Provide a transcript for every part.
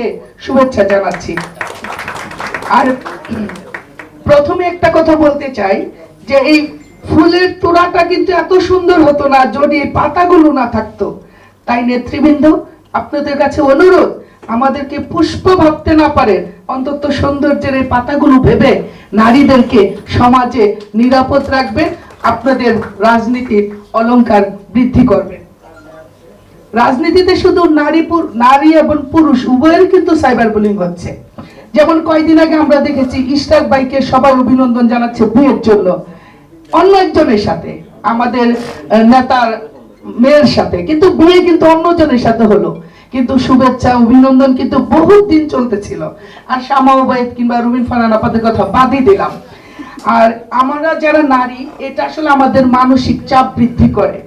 সবাইকে শুভেচ্ছা জানাচ্ছি। আর প্রথমে একটা কথা বলতে চাই যে এই ফুলের তোড়াটা কিন্তু এত সুন্দর হতো না যদি এই পাতাগুলো না থাকতো। তাই নেতৃবৃন্দ, আপনাদের কাছে অনুরোধ, আমাদেরকে পুষ্প ভাবতে না পারে অন্তত সৌন্দর্যের এই পাতাগুলো ভেবে নারীদেরকে সমাজে নিরাপদ রাখবে, আপনাদের রাজনীতির অলংকার বৃদ্ধি করবে। রাজনীতিতে শুধু নারী এবং পুরুষ উভয়ের কিন্তু সাইবার বুলিং হচ্ছে। যেমন কয়েকদিন আগে আমরা দেখেছি ইশরাক ভাইকে সবাই অভিনন্দন জানাচ্ছে বিয়ের জন্য অন্য একজনের সাথে, আমাদের নেতার মেয়ের সাথে, কিন্তু বিয়ে কিন্তু অন্যজনের সাথে হলো, কিন্তু শুভেচ্ছা অভিনন্দন কিন্তু বহুত দিন চলতেছিল। আর শামা ওবায়েদ কিংবা রুবিন ফারহান আপাদের কথা বাদই দিলাম। আর আমরা যারা নারী, এটা আসলে আমাদের মানসিক চাপ বৃদ্ধি করে।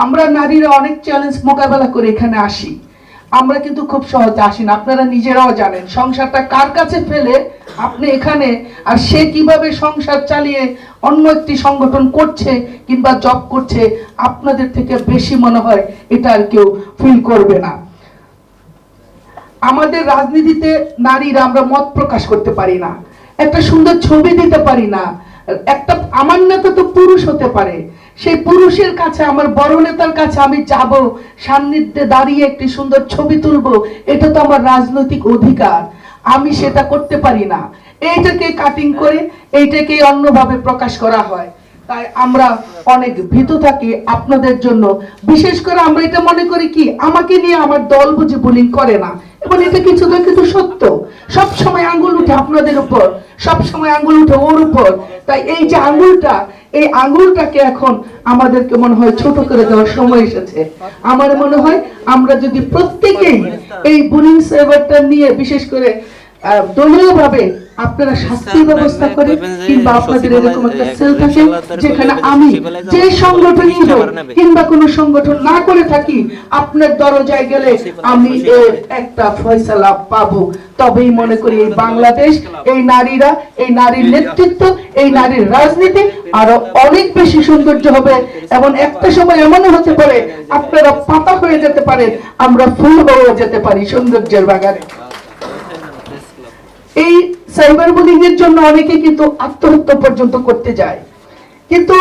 আমরা নারীরা অনেক চ্যালেঞ্জ মোকাবেলা করে এখানে আসি, আমরা কিন্তু খুব সহজে আসি না। আপনারা নিজেরাও জানেন সংসারটা কার কাছে ফেলে আপনি এখানে, আর সে কিভাবে সংসার চালিয়ে অন্য একটি সংগঠন করছে কিংবা জব করছে, আপনাদের থেকে বেশি মনে হয় এটা আর কেউ ফিল করবে না। আমাদের রাজনীতিতে নারীরা আমরা মত প্রকাশ করতে পারি না, একটা সুন্দর ছবি দিতে পারি না। একটা আমার নেতা তো পুরুষ হতে পারে, সেই পুরুষের কাছে, আমার বড় নেতার কাছে আমি যাব, সান্নিধ্যে দাঁড়িয়ে একটি সুন্দর ছবি তুলবো, এটা তো আমার রাজনৈতিক অধিকার, আমি সেটা করতে পারি না। এইটাকে কাটিং করে এইটাকে অন্যভাবে প্রকাশ করা হয়। তাই আমরা অনেক ভীত থাকি আপনাদের জন্য। বিশেষ করে আমরা এটা মনে করি কি, আমাকে নিয়ে আমার দল বুঝি বুলিং করে না, এবং এটা কিছুটা কিন্তু সত্য। সব সময় আঙ্গুল উঠে আপনাদের উপর, সব সময় আঙ্গুল উঠে ওর উপর। তাই এই যে আঙ্গুলটা, এই আঙ্গুলটাকে এখন আমাদেরকে মনে হয় ছোট করে দেওয়ার সময় এসেছে। আমার মনে হয় আমরা যদি প্রত্যেকেই এই বুলিং সাইবারটা নিয়ে বিশেষ করে দলীয় ভাবে আপনারা শাস্তির ব্যবস্থা করে, কিংবা আপনাদের এরকম একটা সেল থাকে যেখানে আমি যে সংগঠনই হোক কিংবা কোনো সংগঠন না করে থাকি, আপনার দরজায় গেলে আমি একটা ফয়সালা পাবো। তবেই মনে করি এই বাংলাদেশ, এই নারীরা, এই নারীর নেতৃত্ব, এই নারীর রাজনীতি আরো অনেক বেশি সৌন্দর্য হবে। এবং একটা সময় এমনও হতে পারে আপনারা পাতা হয়ে যেতে পারেন, আমরা ফুল হয়ে যেতে পারি সৌন্দর্যের বাগানে। এই সাইবার বুলিং এর জন্য অনেকে কিন্তু আত্মহত্যা পর্যন্ত করতে যায়। কিন্তু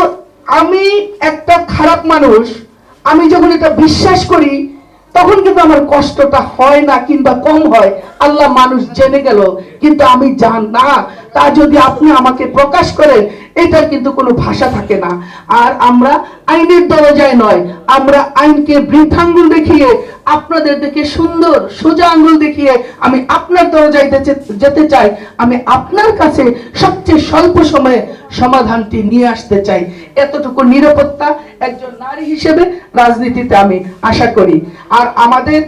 আমি একটা খারাপ মানুষ, আমি যখন এটা বিশ্বাস করি তখন কিন্তু আমার কষ্টটা হয় না কিংবা কম হয়। আল্লাহ মানুষ জেনে গেল, কিন্তু আমি জান না, তা যদি আপনি আমাকে প্রকাশ করেন এটার কিন্তু কোনো ভাষা থাকে না। আর আমরা আইনের দরজায় নয়, আমরা আইনকে বৃদ্ধাঙ্গুল দেখিয়ে, আপনাদের দেখে সুন্দর সোজা আঙ্গুল দেখিয়ে আমি আপনার দরজায় যেতে চাই। আমি আপনার কাছে সবচেয়ে স্বল্প সময়ে সমাধানটি নিয়ে আসতে চাই। এতটুকু নিরাপত্তা একজন নারী হিসেবে রাজনীতিতে আমি আশা করি। আর আমাদের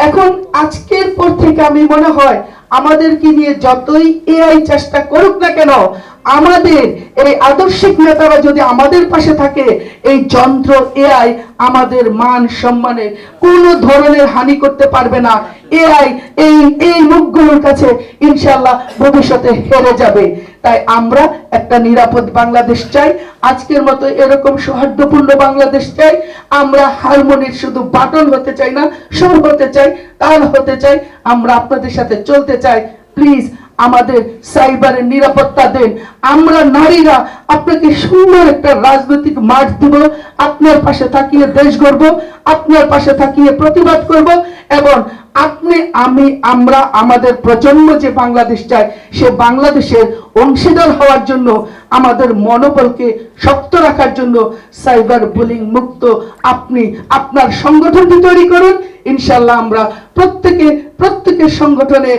এখন আজকের পর থেকে আমি মনে হয় আমাদেরকে নিয়ে যতই এআই চেষ্টা করুক না কেন, আমাদের এই আদর্শিক নেতারা যদি আমাদের পাশে থাকে, এই যন্ত্র এআই আমাদের মান সম্মানে কোনো ধরনের হানি করতে পারবে না। এআই এই মুখগুলোর কাছে ইনশাআল্লাহ ভবিষ্যতে হেরে যাবে। তাই আমরা একটা নিরাপদ বাংলাদেশ চাই, আজকের মতো এরকম সৌহার্দ্যপূর্ণ বাংলাদেশ চাই। আমরা হারমোনির শুধু বাটন হতে চাই না, সুর হতে চাই, তাল হতে চাই। আমরা আপনাদের সাথে চলতে চাই। প্লিজ আমাদের সাইবারের নিরাপত্তা দেন। আমরা নারীরা আপনাকে সুন্দর একটা রাজনৈতিক মাঠ দিব, আপনার পাশে থাকিয়ে দেশ গড়ব, আপনার পাশে থাকিয়ে প্রতিবাদ করব। এবং আপনি, আমরা আমাদের প্রজন্ম যে বাংলাদেশ চায়, সে বাংলাদেশের অংশীদার হওয়ার জন্য, আমাদের মনোবলকে শক্ত রাখার জন্য সাইবার বুলিং মুক্ত আপনি আপনার সংগঠনটি তৈরি করুন। ইনশাআল্লাহ আমরা প্রত্যেকের সংগঠনে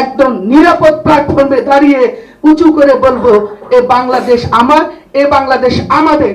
একদম নিরাপদ প্ল্যাটফর্মে দাঁড়িয়ে উঁচু করে বলবো, এ বাংলাদেশ আমার, এ বাংলাদেশ আমাদের।